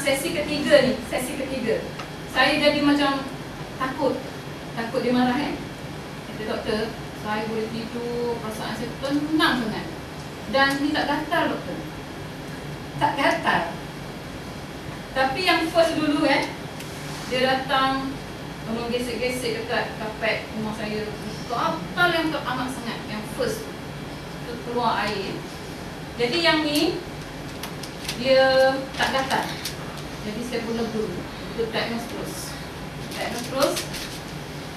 sesi ketiga ni, sesi ketiga. Saya jadi macam takut dia marah Kata doktor, saya boleh tidur, perasaan saya tenang sangat. Dan ni tak gatal doktor. Tak gatal. Tapi yang first dulu dia datang menggesek-gesek dekat kapet rumah saya. Gatal yang amat sangat, yang first tu keluar air. Jadi yang ni dia tak gatal. Jadi saya pun lega. Kita diagnose terus.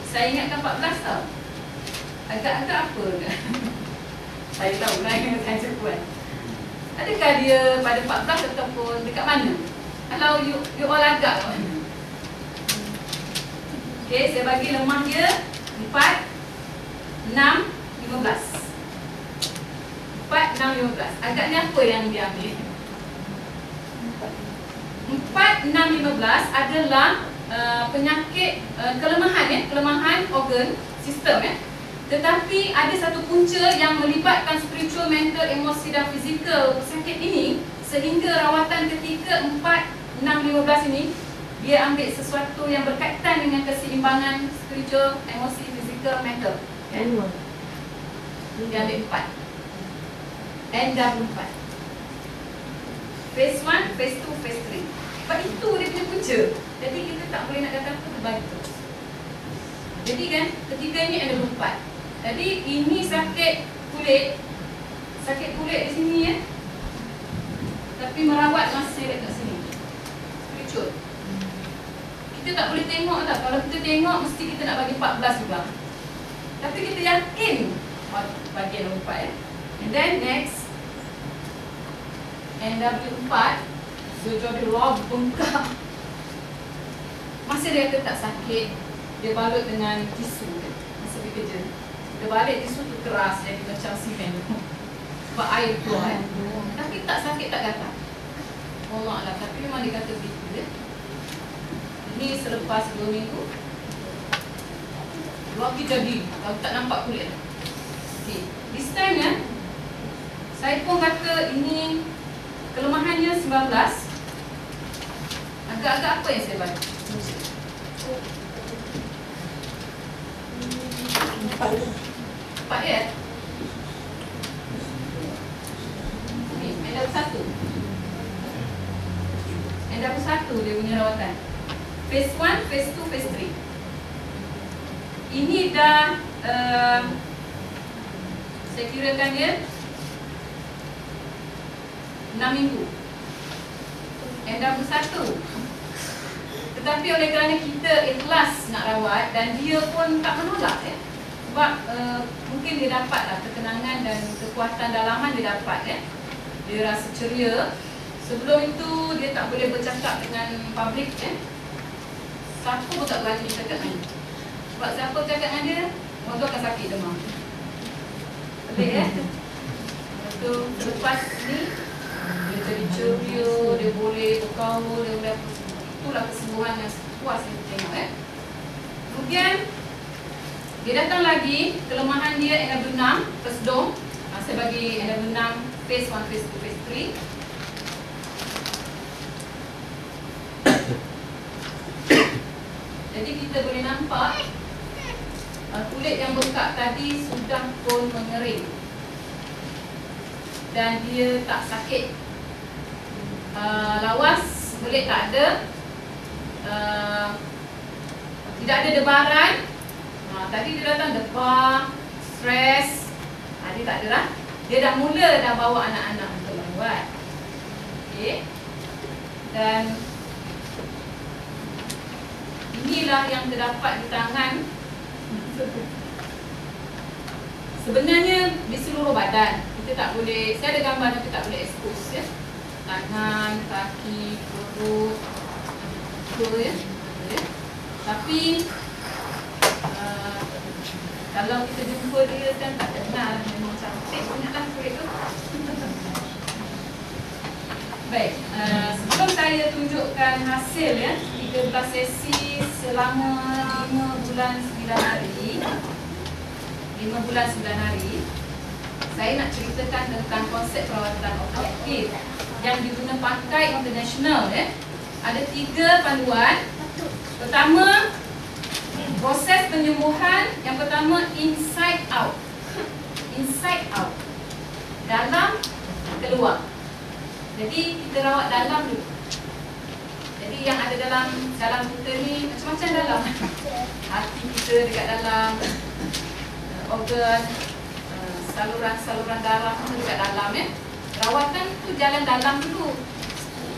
Saya ingatkan 14 tau. Agak-agak apa ke? Saya tahu lah yang saya sebut. Adakah dia pada 14 ataupun dekat mana? Kalau you all agak kat mana? Okay, saya bagi lemah dia 4, 6, 15. 4, 6, 15. Agaknya apa yang dia ambil? 4, 6, 15 adalah penyakit kelemahan organ sistem Tetapi ada satu punca yang melibatkan spiritual, mental, emosi dan fizikal pesakit ini, sehingga rawatan ketika 4, 6, 15 ini dia ambil sesuatu yang berkaitan dengan keseimbangan spiritual, emosi, fizikal, mental. Dia ambil 4. NW4. Phase 1, phase 2, phase 3. Sebab itu dia punya punca. Jadi kita tak boleh nak kata apa, terbagi terus. Jadi kan, ketiga ni NW4. Jadi ini sakit kulit di sini tapi merawat masih dekat sini. Spiritual. Kita tak boleh tengok tak. Kalau kita tengok mesti kita nak bagi 14 juga. Tapi kita yakin bagian nombor 4 And then next NW4 dia jadi bengkak. Masih dia kata tak sakit. Dia balut dengan tisu masa dia kerja. Dia balik tisu tu keras, jadi macam simen sebab air keluar Tapi tak sakit, tak gatal. Allah lah, tapi memang dia kata begitu Ini selepas 2 minggu lagi jadi, kalau tak nampak kulit okay. This time saya pun kata ini kelemahannya 19. Agak-agak apa yang saya bagi? 4 Ni, NW1 dia punya rawatan. Phase 1, phase 2, phase 3. Ini dah saya kirakan dia 6 minggu NW1. Tetapi oleh kerana kita ikhlas nak rawat dan dia pun tak menolak sebab mungkin dia dapatlah ketenangan dan kekuatan dalaman dia dapat dia rasa ceria. Sebelum itu dia tak boleh bercakap dengan publik siapa pun tak berani cakap dengan dia. Sebab siapa cakap dengan dia, orang tu akan sakit demam. Pelik Lepas tu selepas ni dia jadi ceria, dia boleh berkaul, dia boleh itulah kesembuhan yang puas yang kita tengok Kemudian dia datang lagi, kelemahan dia NW6 Persdom. Saya bagi NW6 phase 1, phase 2, phase 3. Jadi kita boleh nampak kulit yang bengkak tadi sudah pun mengering dan dia tak sakit. Lawas kulit tak ada, tidak ada debaran. Tadi dia datang debar, stres, dia tak ada lah. Dia dah mula bawa anak-anak untuk merawat. Okay. Dan inilah yang terdapat di tangan. Sebenarnya di seluruh badan. Kita tak boleh, saya ada gambar tapi tak boleh expose tangan, kaki, perut, Tapi kalau kita jumpa dia kan tak kenal, memang cantik banyaklah kulit tu. Baik, sebelum saya tunjukkan hasil 13 sesi selama 5 bulan 9 hari, saya nak ceritakan tentang konsep perawatan objektif yang diguna pakai international ada 3 panduan. Pertama, proses penyembuhan yang pertama inside out. Inside out. Dalam keluar. Jadi kita rawat dalam dulu. Jadi yang ada dalam kita ni macam-macam dalam. Hati kita dekat dalam, organ, saluran darah semua dekat dalam ya. Rawatan tu jalan dalam dulu.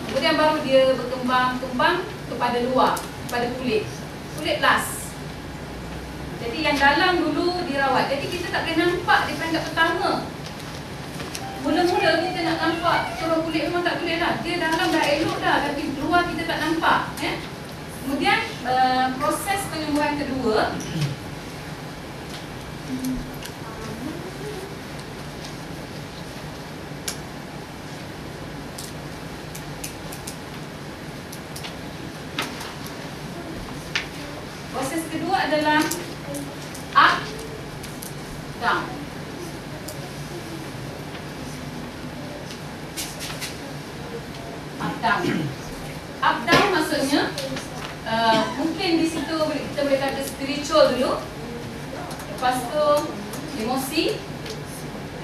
Kemudian baru dia berkembang kepada luar, kepada kulit. Kulit last. Jadi yang dalam dulu dirawat. Jadi kita tak boleh nampak di peringkat pertama. Mula-mula kita nak nampak turun kulit memang tak boleh lah. Dia dalam dah elok dah, tapi luar kita tak nampak ya. Kemudian proses penyembuhan kedua, adalah up, down. Up, down. Up, down maksudnya mungkin di situ kita boleh kata spiritual dulu, lepas tu emosi,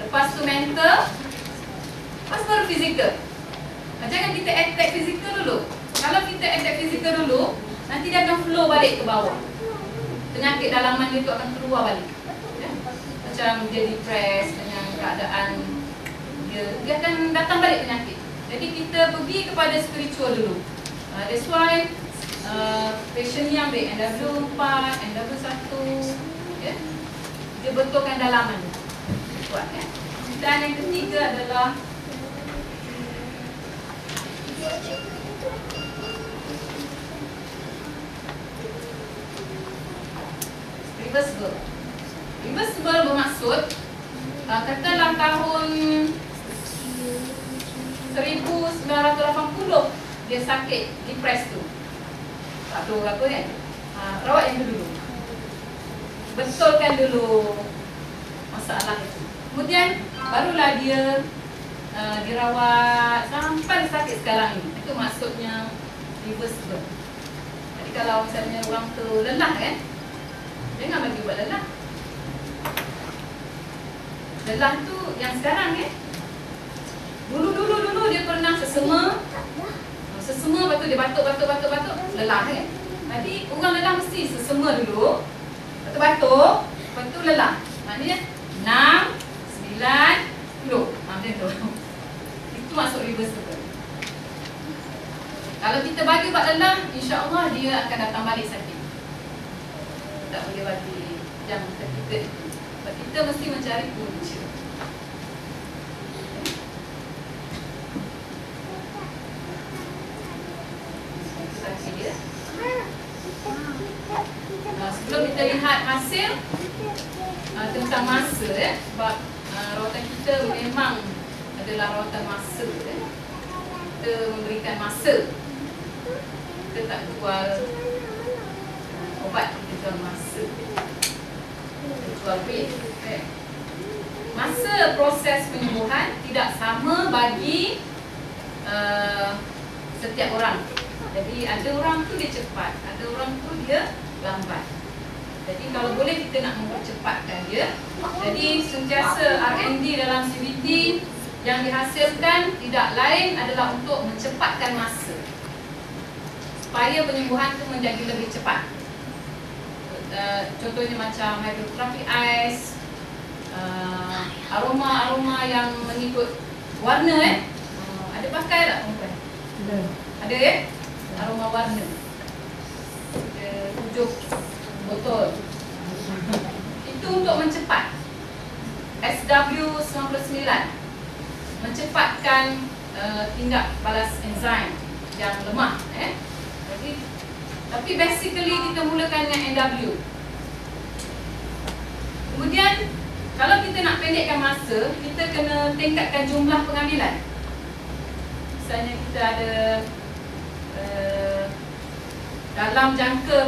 lepas tu mental, lepas baru fizikal. Jangan kita attack fizikal dulu. Kalau kita attack fizikal dulu, nanti dia akan flow balik ke bawah. Penyakit dalaman itu akan keluar balik ya? Macam dia depressed dengan keadaan dia akan datang balik penyakit. Jadi kita pergi kepada spiritual dulu. That's why patient yang ambil NW4, NW1 ya? Dia betulkan dalaman kuat ya? Dan yang ketiga adalah reversible. Reversible bermaksud katalah tahun 1980 dia sakit, depressed tu, tak tahu apa kan, rawat yang dulu, betulkan dulu masalah itu. Kemudian barulah dia dirawat sampai sakit sekarang ini. Itu maksudnya reversible. Jadi kalau misalnya orang tu lelah kan, jangan bagi buat lelah. Lelah tu yang sekarang Dulu dia pernah sesema, lepas tu dia batuk, lelah kan. Jadi orang lelah mesti sesema dulu, batuk, lepas tu lelah. Maknanya 6, 9, 10. Macam tu. Itu maksud reversible. Kalau kita bagi buat lelah, insya-Allah dia akan datang balik sakit. Tak boleh bagi jam kita. Sebab kita mesti mencari punca. Dia. Sebelum kita lihat hasil tentang masa sebab rawatan kita memang adalah rawatan masa kita memberikan masa. Kita tak jual obat, kita jual masa, kita jual duit. Masa proses penyembuhan tidak sama bagi setiap orang. Jadi ada orang tu dia cepat, ada orang tu dia lambat. Jadi kalau boleh kita nak mempercepatkan dia. Jadi sentiasa R&D dalam CBT yang dihasilkan tidak lain adalah untuk mencepatkan masa, supaya penyembuhan tu menjadi lebih cepat. Contohnya macam hydrotherapy ice, aroma-aroma yang mengikut warna ada pakai tak perempuan? Ada ya? Aroma warna. Hujung botol. Itu untuk mencepat. SW99 mencepatkan tindak balas enzim yang lemah Jadi, tapi basically kita mulakan dengan NW. Kemudian kalau kita nak pendekkan masa, kita kena tingkatkan jumlah pengambilan. Misalnya kita ada dalam jangka